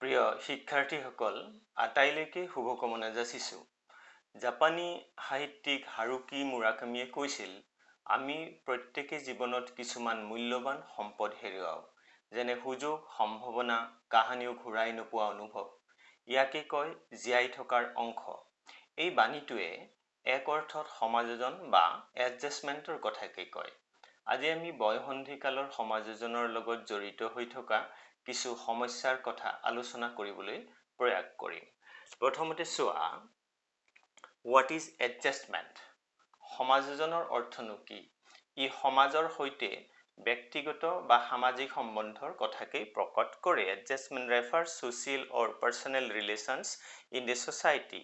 প্ৰিয় শিক্ষাৰ্থীসকল আটাইলৈকে শুভকামনা যাচিছোঁ। জাপানী সাহিত্যিক হাৰুকি মুৰাকামিয়ে কৈছিল, আমি প্ৰত্যেকে জীৱনত কিছুমান মূল্যৱান সম্পদ হেৰুৱাও, যেনে সুযোগ, সম্ভাৱনা, কাহানিও ঘূৰাই নোপোৱা অনুভৱ। ইয়াকে কয় জীয়াই থকাৰ অংশ। এই বাণীটোৱে এক অৰ্থত সমাযোজন বা এডজাষ্টমেণ্টৰ কথাকে কয়। আজি আমি বয়সন্ধিকালৰ সমাযোজনৰ লগত জড়িত হৈ থকা কিছু সমস্যাৰ কথা আলোচনা কৰিবলৈ প্ৰয়াস কৰিম। প্ৰথমতে চোৱা, হোৱাট ইজ এডজাষ্টমেণ্ট? সমাযোজনৰ অৰ্থনো কি? ই সমাজৰ সৈতে ব্যক্তিগত বা সামাজিক সম্বন্ধৰ কথাকেই প্ৰকট কৰে। Adjustment refers social or personal relations in the society.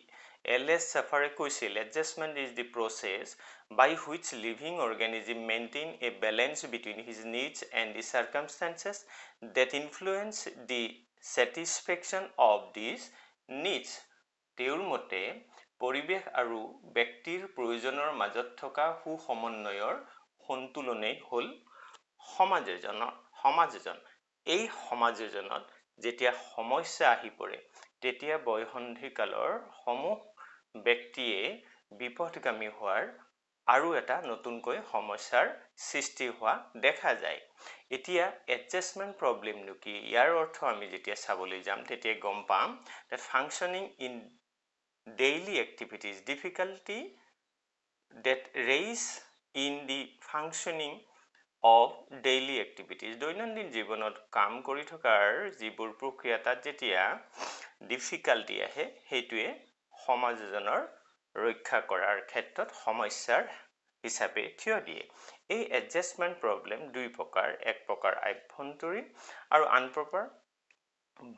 L S. চেফাৰে কৈছিল, adjustment is the process by which living organism maintain a balance between his needs and the circumstances that influence the satisfaction of these needs. তেওঁৰ মতে পৰিৱেশ আৰু ব্যক্তিৰ প্ৰয়োজনৰ মাজত থকা সুসমন্বয়ৰ সন্তুলনেই হ'ল সমাযোজন। এই সমাযোজনত যেতিয়া সমস্যা আহি পৰে, তেতিয়া বয়সন্ধিকালৰ সমূহ ব্যক্তিয়ে বিপথগামী হোৱাৰ আৰু এটা নতুনকৈ সমস্যাৰ সৃষ্টি হোৱা দেখা যায়। এতিয়া এডজাষ্টমেণ্ট প্ৰব্লেমনো কি? ইয়াৰ অৰ্থ আমি যেতিয়া চাবলৈ যাম তেতিয়া গম পাম that functioning in daily activities, difficulty that raise in the functioning of daily activities, দৈনন্দিন জীৱনত কাম কৰি থকাৰ যিবোৰ প্ৰক্ৰিয়া তাত যেতিয়া ডিফিকাল্টি আহে, সেইটোৱে সমাযোজনৰ ৰক্ষা কৰাৰ ক্ষেত্ৰত সমস্যাৰ হিচাপে থিয় দিয়ে। এই এডজাষ্টমেণ্ট প্ৰব্লেম দুই প্ৰকাৰ, এক প্ৰকাৰ আভ্যন্তৰীণ আৰু আন প্ৰকাৰ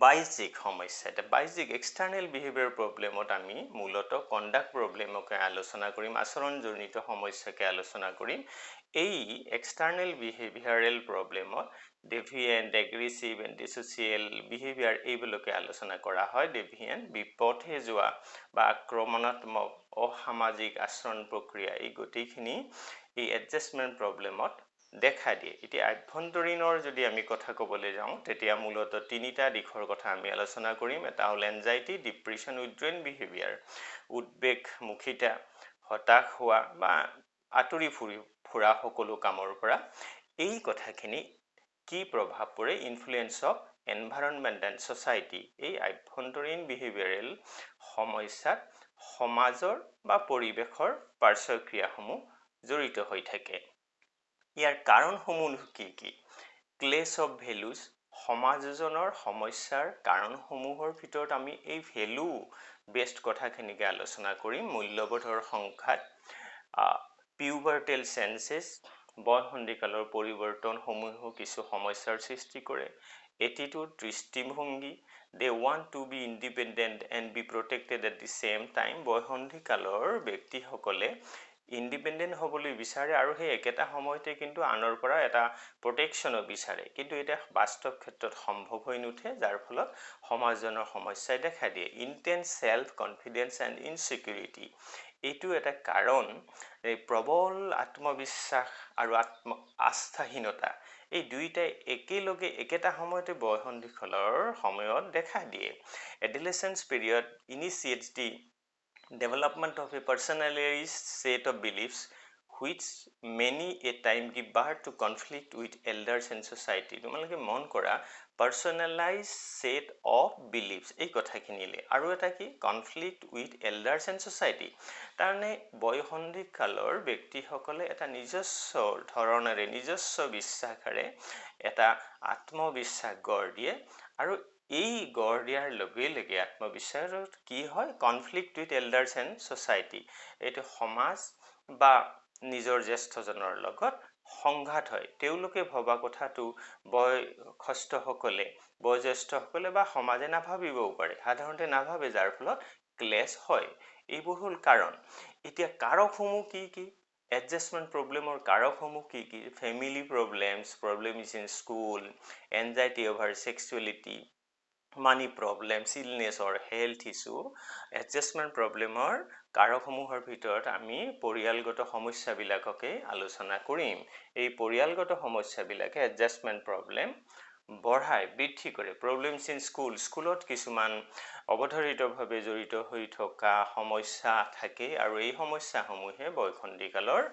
বাহ্যিক সমস্যা। এতিয়া বাহ্যিক এক্সটাৰ্নেল বিহেভিয়াৰ প্ৰব্লেমত আমি মূলত কণ্ডাক্ট প্ৰব্লেমকে আলোচনা কৰিম, আচৰণজনিত সমস্যাকে আলোচনা কৰিম। এই এক্সটাৰ্নেল বিহেভিয়াৰেল প্ৰব্লেমত ডেভিয়েণ্ট, এগ্ৰেছিভ, এণ্টিছ'চিয়েল বিহেভিয়াৰ এইবিলাকে আলোচনা কৰা হয়। ডেভিয়েণ্ট বিপথে যোৱা বা আক্ৰমণাত্মক, অসামাজিক আচৰণ প্ৰক্ৰিয়া, এই গোটেইখিনি এই এডজাষ্টমেণ্ট প্ৰব্লেমত দেখা দিয়ে। এতিয়া আভ্যন্তৰীণৰ যদি আমি কথা ক'বলৈ যাওঁ, তেতিয়া মূলত তিনিটা দিশৰ কথা আমি আলোচনা কৰিম। এটা হ'ল এনজাইটি, ডিপ্ৰেশ্যন, উইথড্ৰন বিহেভিয়াৰ, উদ্বেগমুখিতা, হতাশ হোৱা বা আঁতৰি ফুৰা সকলো কামৰ পৰা। এই কথাখিনি কি প্ৰভাৱ পৰে? Influence of environment and society. এই আভ্যন্তৰীণ বিহেভিয়াৰেল সমস্যাত সমাজৰ বা পৰিৱেশৰ পাৰ্শ্বক্ৰিয়াসমূহ জড়িত হৈ থাকে। ইয়াৰ কাৰণসমূহ কি কি? ক্লেছ অফ ভেলুজ, সমাযোজনৰ সমস্যাৰ কাৰণসমূহৰ ভিতৰত আমি এই ভেলু বেষ্ট কথাখিনিকে আলোচনা কৰিম। মূল্যবোধৰ সংঘাত, পিউবাৰ্টেল চেঞ্জেছ, বয়সন্ধিকালৰ পৰিৱৰ্তনসমূহেও কিছু সমস্যাৰ সৃষ্টি কৰে। এটিটিউড, দৃষ্টিভংগী, they want to be independent and be protected at the same time. বয়সন্ধিকালৰ ব্যক্তিসকলে ইণ্ডিপেণ্ডেণ্ট হ'বলৈ বিচাৰে আৰু সেই একেটা সময়তে কিন্তু আনৰ পৰা এটা প্ৰটেকশ্যনো বিচাৰে, কিন্তু এতিয়া বাস্তৱ ক্ষেত্ৰত সম্ভৱ হৈ নুঠে, যাৰ ফলত সমাজজনৰ সমস্যাই দেখা দিয়ে। Intense self confidence and insecurity, এইটো এটা কাৰণ। এই প্ৰবল আত্মবিশ্বাস আৰু আস্থাহীনতা, এই দুইটাই একেলগে একেটা সময়তে বয়সন্ধিকালৰ সময়ত দেখা দিয়ে। এডোলেসেন্স period initiates the development of a personalized set of beliefs which many a time give birth to conflict with elders and society. তোমালোকে মন কৰা, personalized set of beliefs, এই কথাখিনিলে আৰু এটা কি? conflict with elders and society। তাৰমানে বয়সন্ধিকালৰ ব্যক্তিসকলে এটা নিজস্ব ধৰণেৰে, নিজস্ব বিশ্বাসেৰে এটা আত্মবিশ্বাস গঢ় দিয়ে, আৰু এই গঢ় দিয়াৰ লগে লগে আত্মবিশ্বাসত কি হয়? Conflict with elders and society, এইটো সমাজ বা নিজৰ জ্যেষ্ঠজনৰ লগত সংঘাত হয়। তেওঁলোকে ভবা কথাটো বয়োজ্যেষ্ঠসকলে বা সমাজে নাভাবিবও পাৰে, সাধাৰণতে নাভাবে, যাৰ ফলত ক্লেছ হয়। এইবোৰ হ'ল কাৰণ। এতিয়া কাৰকসমূহ কি কি? এডজাষ্টমেণ্ট প্ৰব্লেমৰ কাৰকসমূহ কি কি? Family problems in school, anxiety over sexuality, money problems, illness or health issue. Adjustment প্ৰব্লেমৰ কাৰকসমূহৰ ভিতৰত আমি পৰিয়ালগত সমস্যাবিলাককে আলোচনা কৰিম। এই পৰিয়ালগত সমস্যাবিলাকে এডজাষ্টমেণ্ট প্ৰব্লেম বঢ়াই বৃদ্ধি কৰে। প্ৰব্লেমছ ইন স্কুলত কিছুমান অৱধাৰিতভাৱে জড়িত হৈ থকা সমস্যা থাকে আৰু এই সমস্যাসমূহে বয়সন্ধিকালৰ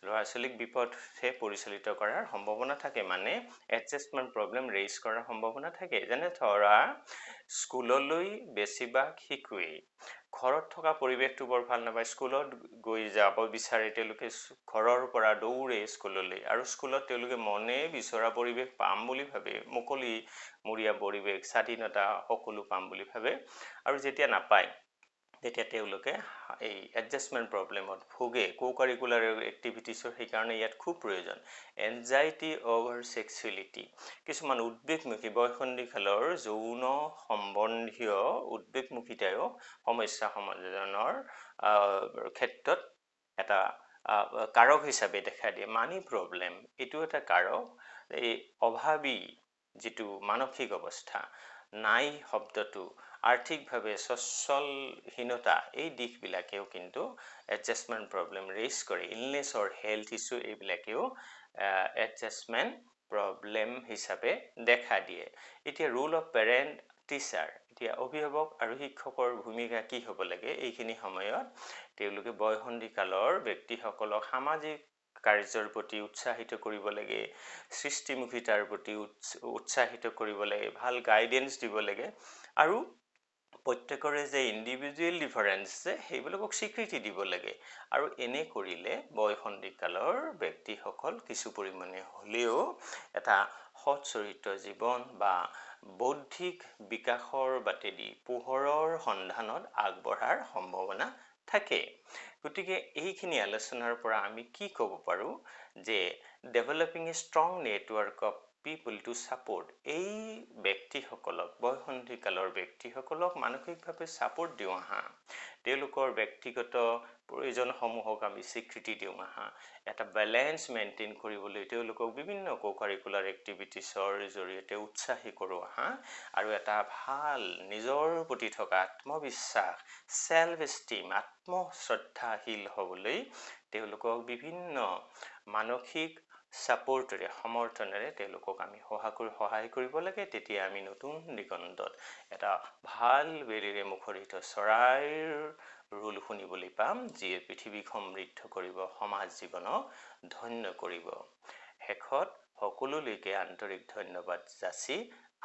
ল'ৰা ছোৱালীক বিপথে পৰিচালিত কৰাৰ সম্ভাৱনা থাকে, মানে এডজাষ্টমেণ্ট প্ৰব্লেম ৰেইজ কৰাৰ সম্ভাৱনা থাকে। যেনে ধৰা স্কুললৈ বেছিভাগ শিশুৱেই ঘৰত থকা পৰিৱেশটো বৰ ভাল নাপায়, স্কুলত গৈ যাব বিচাৰে, তেওঁলোকে ঘৰৰ পৰা দৌৰে স্কুললৈ আৰু স্কুলত তেওঁলোকে মনে বিচৰা পৰিৱেশ পাম বুলি ভাবে, মুকলিমূৰীয়া পৰিৱেশ, স্বাধীনতা সকলো পাম বুলি ভাবে আৰু যেতিয়া নাপায় তেতিয়া তেওঁলোকে এই এডজাষ্টমেণ্ট প্ৰব্লেমত ভোগে। কাৰিকুলাৰ এক্টিভিটিছৰ সেইকাৰণে ইয়াত খুব প্ৰয়োজন। এনজাইটি অভাৰ সেক্সুৱেলিটি, কিছুমান উদ্বেগমুখী বয়সন্ধিকালৰ যৌন সম্বন্ধীয় উদ্বেগমুখিতায়ো সমস্যা সমাধানৰ ক্ষেত্ৰত এটা কাৰক হিচাপে দেখা দিয়ে। মানি প্ৰব্লেম এইটো এটা কাৰক। এই অভাৱী যিটো মানসিক অৱস্থা, নাই শব্দটো, আৰ্থিকভাৱে স্বচ্ছলহীনতা, এই দিশবিলাকেও কিন্তু এডজাষ্টমেণ্ট প্ৰব্লেম ৰেইজ কৰে। ইলনেছৰ হেল্থ ইছ্যু এইবিলাকেও এডজাষ্টমেণ্ট প্ৰব্লেম হিচাপে দেখা দিয়ে। এতিয়া ৰোল অফ পেৰেণ্ট টিচাৰ, এতিয়া অভিভাৱক আৰু শিক্ষকৰ ভূমিকা কি হ'ব লাগে? এইখিনি সময়ত তেওঁলোকে বয়সন্ধিকালৰ ব্যক্তিসকলক সামাজিক কাৰ্যৰ প্ৰতি উৎসাহিত কৰিব লাগে, সৃষ্টিমুখিতাৰ প্ৰতি উৎসাহিত কৰিব লাগে, ভাল গাইডেন্স দিব লাগে আৰু প্ৰত্যেকৰে যে ইণ্ডিভিজুৱেল ডিফাৰেঞ্চ যে সেইবিলাকক স্বীকৃতি দিব লাগে। আৰু এনে কৰিলে বয়সন্ধিকালৰ ব্যক্তিসকল কিছু পৰিমাণে হ'লেও এটা সৎ চৰিত্ৰ জীৱন বা বৌদ্ধিক বিকাশৰ বাটেদি পোহৰৰ সন্ধানত আগবঢ়াৰ সম্ভাৱনা থাকে। গতিকে এইখিনি আলোচনাৰ পৰা আমি কি ক'ব পাৰোঁ যে developing A strong network of people to support, এই ব্যক্তিসকলক, বয়সন্ধিকালৰ ব্যক্তিসকলক মানসিকভাৱে ছাপোৰ্ট দিওঁ আহা, তেওঁলোকৰ ব্যক্তিগত প্ৰয়োজনসমূহক আমি স্বীকৃতি দিওঁ আহা, এটা বেলেঞ্চ মেইনটেইন কৰিবলৈ তেওঁলোকক বিভিন্ন কাৰিকুলাৰ এক্টিভিটিছৰ জৰিয়তে উৎসাহী কৰোঁ আহা আৰু এটা ভাল নিজৰ প্ৰতি থকা আত্মবিশ্বাস, চেল্ফ এষ্টিম, আত্মশ্ৰদ্ধাশীল হ'বলৈ তেওঁলোকক বিভিন্ন মানসিক ছাপোৰ্টেৰে, সমৰ্থনেৰে তেওঁলোকক আমি সহায় কৰিব লাগে। তেতিয়া আমি নতুন দিগন্তত এটা ভাল বেলিৰে মুখৰিত চৰাইৰ ৰোল শুনিবলৈ পাম, যিয়ে পৃথিৱীক সমৃদ্ধ কৰিব, সমাজ জীৱনক ধন্য কৰিব। শেষত সকলোলৈকে আন্তৰিক ধন্যবাদ যাচি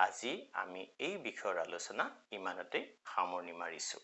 আজি আমি এই বিষয়ৰ আলোচনা ইমানতে সামৰণি মাৰিছোঁ।